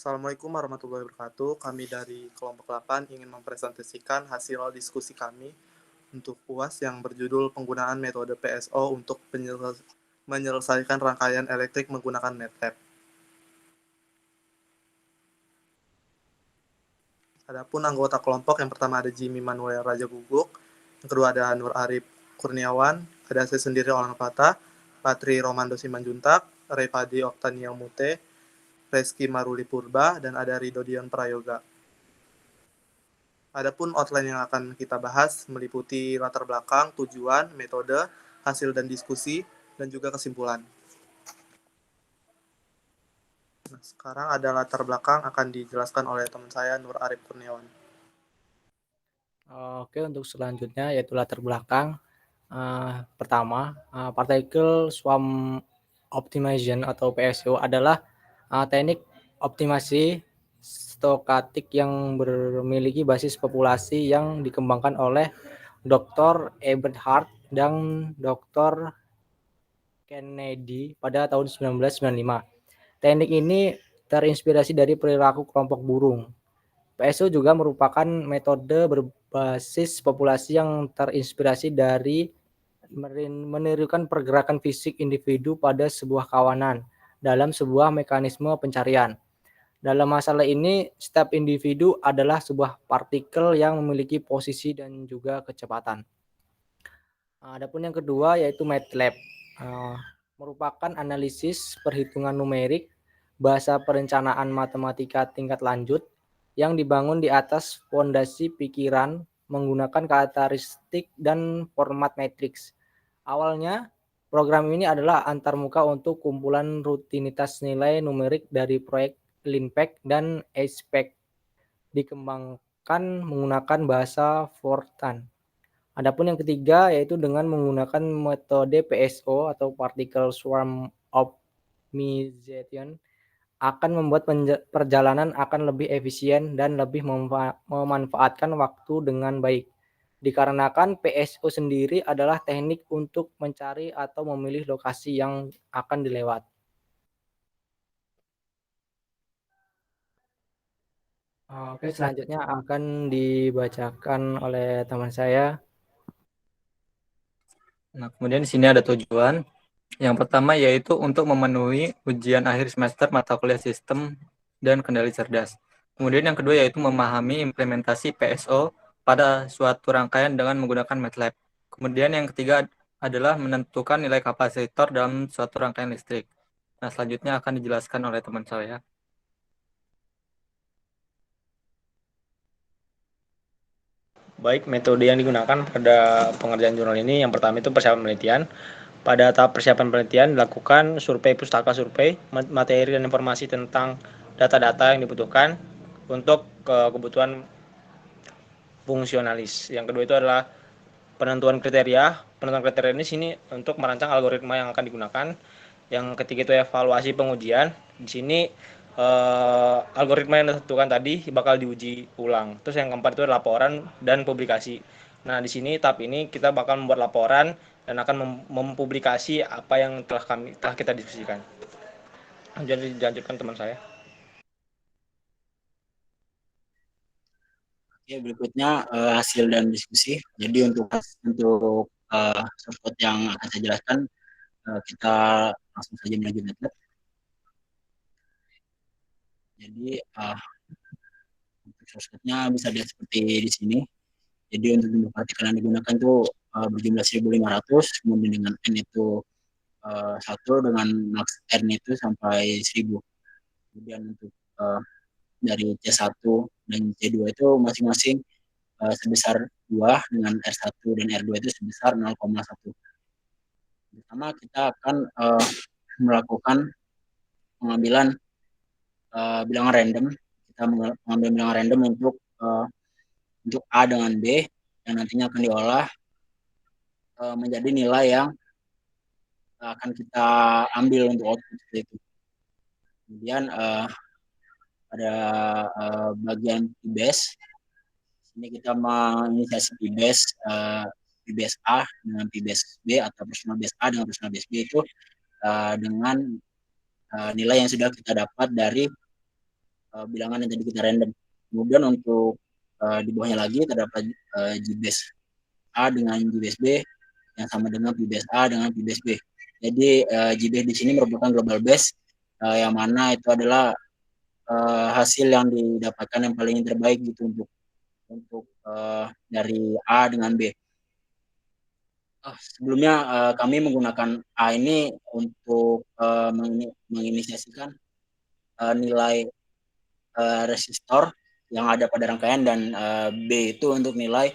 Assalamualaikum warahmatullahi wabarakatuh. Kami dari kelompok 8 ingin mempresentasikan hasil diskusi kami untuk UAS yang berjudul penggunaan metode PSO untuk menyelesaikan rangkaian elektrik menggunakan MATLAB. Adapun anggota kelompok yang pertama ada Jimmy Manuel Raja Guguk, yang kedua ada Nur Arif Kurniawan, ada saya sendiri Orang Patah, Patri Romando Simanjuntak, Revadi Oktania Mute, Reski Maruli Purba, dan ada Rido Dion Prayoga. Adapun outline yang akan kita bahas meliputi latar belakang, tujuan, metode, hasil dan diskusi, dan juga kesimpulan. Nah, sekarang ada latar belakang akan dijelaskan oleh teman saya Nur Arif Kurniawan. Oke, untuk selanjutnya yaitu latar belakang. Pertama, particle swarm optimization atau PSO adalah teknik optimasi stokatik yang memiliki basis populasi yang dikembangkan oleh Dr. Eberhard dan Dr. Kennedy pada tahun 1995. Teknik ini terinspirasi dari perilaku kelompok burung. PSO juga merupakan metode berbasis populasi yang terinspirasi dari menirukan pergerakan fisik individu pada sebuah kawanan dalam sebuah mekanisme pencarian. Dalam masalah ini, setiap individu adalah sebuah partikel yang memiliki posisi dan juga kecepatan. Adapun yang kedua yaitu MATLAB, merupakan analisis perhitungan numerik bahasa perencanaan matematika tingkat lanjut yang dibangun di atas fondasi pikiran menggunakan karakteristik dan format matriks. Awalnya, program ini adalah antarmuka untuk kumpulan rutinitas nilai numerik dari proyek LINPACK dan HPACK, dikembangkan menggunakan bahasa Fortran. Adapun yang ketiga yaitu dengan menggunakan metode PSO atau Particle Swarm Optimization akan membuat perjalanan akan lebih efisien dan lebih memanfaatkan waktu dengan baik. Dikarenakan PSO sendiri adalah teknik untuk mencari atau memilih lokasi yang akan dilewat. Oke, selanjutnya akan dibacakan oleh teman saya. Nah, kemudian di sini ada tujuan. Yang pertama yaitu untuk memenuhi ujian akhir semester mata kuliah sistem dan kendali cerdas. Kemudian yang kedua yaitu memahami implementasi PSO pada suatu rangkaian dengan menggunakan MATLAB. Kemudian yang ketiga adalah menentukan nilai kapasitor dalam suatu rangkaian listrik. Nah, selanjutnya akan dijelaskan oleh teman saya. Baik, metode yang digunakan pada pengerjaan jurnal ini yang pertama itu persiapan penelitian. Pada tahap persiapan penelitian dilakukan survei pustaka survei, materi dan informasi tentang data-data yang dibutuhkan untuk kebutuhan fungsionalis. Yang kedua itu adalah penentuan kriteria. Penentuan kriteria ini sini untuk merancang algoritma yang akan digunakan. Yang ketiga itu evaluasi pengujian. Di sini algoritma yang ditentukan tadi bakal diuji ulang. Terus yang keempat itu laporan dan publikasi. Nah, di sini tahap ini kita bakal membuat laporan dan akan mempublikasi apa yang telah kita diskusikan. Jadi dilanjutkan teman saya. Oke, berikutnya hasil dan diskusi. Jadi untuk shortcut yang akan saya jelaskan, kita langsung saja menuju MATLAB. Jadi untuk shortcutnya bisa dilihat seperti di sini. Jadi untuk jumlah partikel yang digunakan itu berjumlah 1.500, kemudian dengan N itu 1, dengan max N itu sampai 1.000. Kemudian untuk dari C1 dan C2 itu masing-masing sebesar 2, dengan R1 dan R2 itu sebesar 0,1. Pertama kita akan melakukan pengambilan bilangan random. Kita mengambil bilangan random untuk A dengan B yang nantinya akan diolah menjadi nilai yang akan kita ambil untuk output seperti itu. Kemudian pada bagian P-base, ini kita menginisiasi P-base A dengan P-base B atau personal base A dengan personal base B itu dengan nilai yang sudah kita dapat dari bilangan yang tadi kita random. Kemudian untuk di bawahnya lagi terdapat GBase A dengan GBase B yang sama dengan GBase A dengan GBase B. Jadi GBase di sini merupakan global base yang mana itu adalah hasil yang didapatkan yang paling terbaik gitu untuk dari A dengan B. Sebelumnya kami menggunakan A ini untuk menginisiasikan nilai resistor yang ada pada rangkaian, dan B itu untuk nilai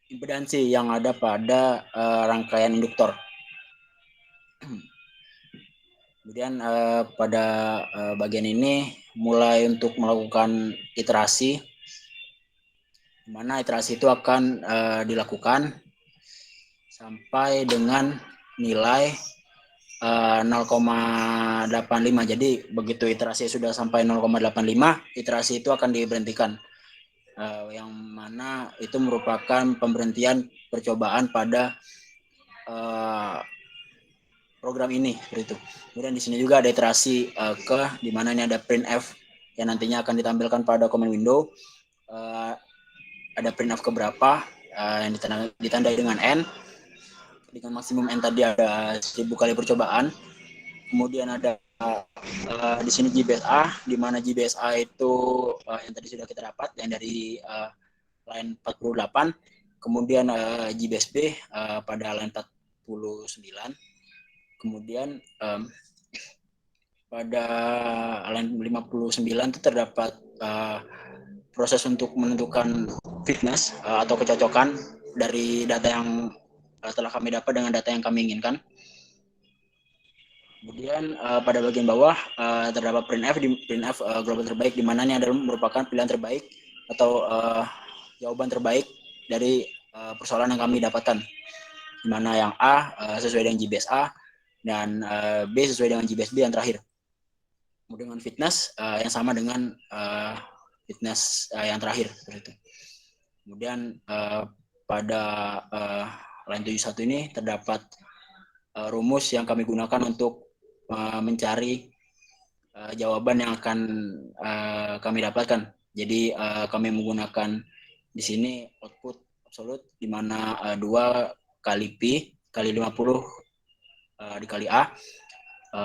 impedansi yang ada pada rangkaian induktor. Kemudian pada bagian ini mulai untuk melakukan iterasi, di mana iterasi itu akan dilakukan sampai dengan nilai 0,85. Jadi begitu iterasi sudah sampai 0,85, iterasi itu akan diberhentikan. Yang mana itu merupakan pemberhentian percobaan pada program ini seperti itu. Kemudian di sini juga ada iterasi di mana ini ada printf yang nantinya akan ditampilkan pada command window. Ada printf keberapa yang ditandai dengan n, dengan maksimum n tadi ada 1000 kali percobaan. Kemudian ada di sini GBase A, di mana GBase A itu yang tadi sudah kita dapat yang dari line 48. Kemudian GBase B pada line 49. Kemudian pada line 59 itu terdapat proses untuk menentukan fitness atau kecocokan dari data yang telah kami dapat dengan data yang kami inginkan. Kemudian pada bagian bawah terdapat printf global terbaik, di mana ini adalah merupakan pilihan terbaik atau jawaban terbaik dari persoalan yang kami dapatkan, di mana yang A sesuai dengan GBase A dan B sesuai dengan GBase B yang terakhir. Kemudian dengan fitness yang sama dengan fitness yang terakhir seperti itu. Kemudian pada line 71 ini terdapat rumus yang kami gunakan untuk mencari jawaban yang akan kami dapatkan. Jadi kami menggunakan di sini output absolut, di mana 2 kali Pi kali 50 dikali A.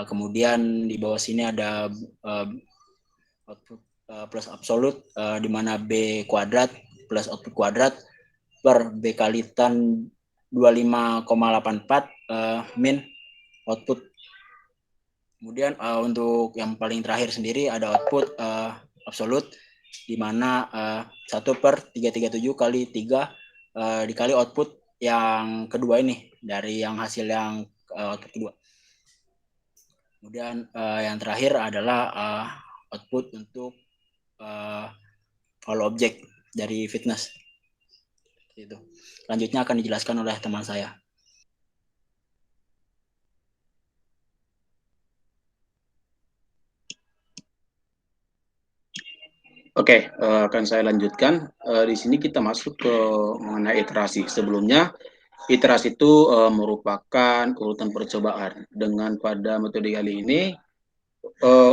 Kemudian di bawah sini ada output plus absolut, di mana B kuadrat plus output kuadrat per B kali tan 25,84 min output. Kemudian untuk yang paling terakhir sendiri ada output absolut, di mana 1/337 kali 3 dikali output yang kedua ini, dari yang hasil yang output kedua. Kemudian yang terakhir adalah output untuk follow object dari fitness. Itu. Selanjutnya akan dijelaskan oleh teman saya. Oke, akan saya lanjutkan. Di sini kita masuk ke mengenai iterasi. Sebelumnya, iterasi itu merupakan urutan percobaan. Dengan pada metode kali ini,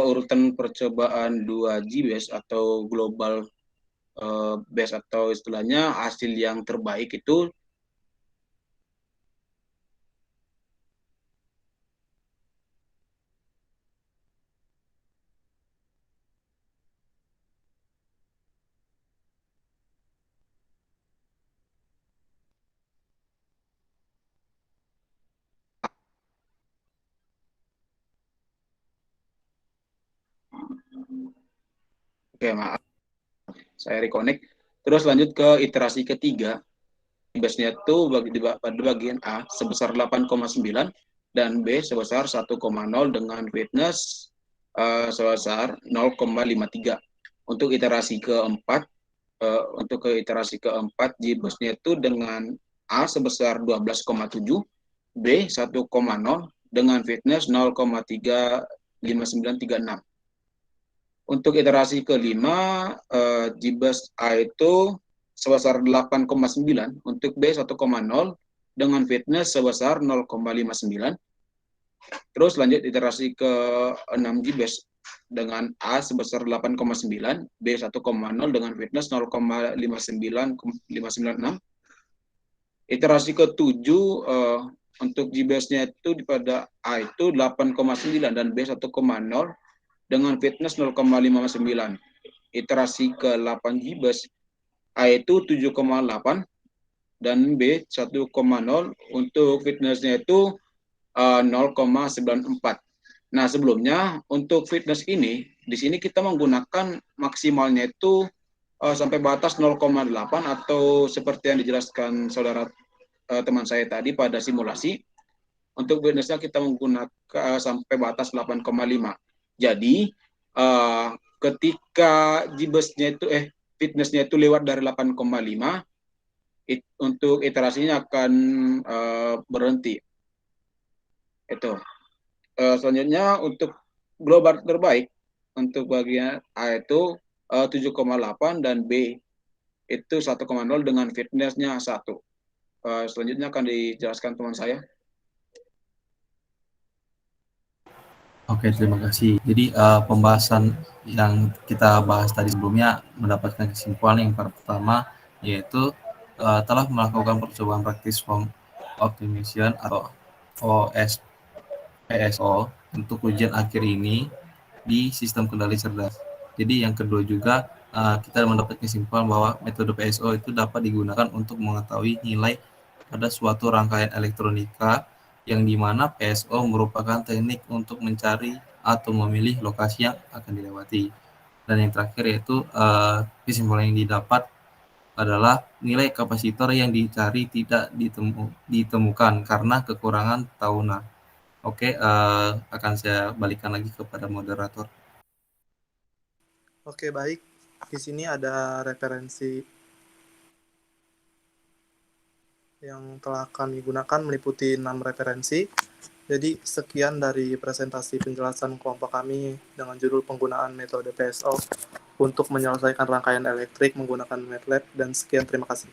urutan percobaan 2G base atau global base, atau istilahnya hasil yang terbaik itu oke, maaf, saya reconnect. Terus lanjut ke iterasi ketiga. Base-nya itu pada bagian A sebesar 8,9 dan B sebesar 1,0 dengan fitness sebesar 0,53. Untuk iterasi keempat, G-base-nya itu dengan A sebesar 12,7, B 1,0 dengan fitness 0,35936. Untuk iterasi kelima, G-base A itu sebesar 8,9, untuk B 1,0 dengan fitness sebesar 0,59. Terus lanjut iterasi ke 6 G-base dengan A sebesar 8,9, B 1,0 dengan fitness 0,59596. Iterasi ke-7 untuk GBS-nya itu pada A itu 8,9 dan B 1,0 dengan fitness 0,59. Iterasi ke-8 GBS A itu 7,8 dan B 1,0 untuk fitnessnya itu 0,94. Nah, sebelumnya untuk fitness ini, di sini kita menggunakan maksimalnya itu sampai batas 0,8 atau seperti yang dijelaskan saudara teman saya tadi pada simulasi. Untuk fitnessnya kita menggunakan sampai batas 8,5. Jadi ketika GBS-nya itu fitnessnya itu lewat dari 8,5, untuk iterasinya akan berhenti. Itu. Selanjutnya untuk global terbaik untuk bagian A itu 7,8 dan B itu 1,0 dengan fitnessnya 1. Selanjutnya akan dijelaskan teman saya. Oke, terima kasih. Jadi pembahasan yang kita bahas tadi sebelumnya mendapatkan kesimpulan yang pertama, yaitu telah melakukan percobaan praktis form optimization atau PSO untuk ujian akhir ini di sistem kendali cerdas. Jadi yang kedua juga kita mendapat kesimpulan bahwa metode PSO itu dapat digunakan untuk mengetahui nilai pada suatu rangkaian elektronika yang dimana PSO merupakan teknik untuk mencari atau memilih lokasi yang akan dilewati. Dan yang terakhir yaitu kesimpulan yang didapat adalah nilai kapasitor yang dicari tidak ditemukan karena kekurangan tahunan. Oke, akan saya balikan lagi kepada moderator. Oke, baik. Di sini ada referensi yang telah kami gunakan meliputi 6 referensi. Jadi sekian dari presentasi penjelasan kelompok kami dengan judul penggunaan metode PSO untuk menyelesaikan rangkaian elektrik menggunakan MATLAB, dan sekian, terima kasih.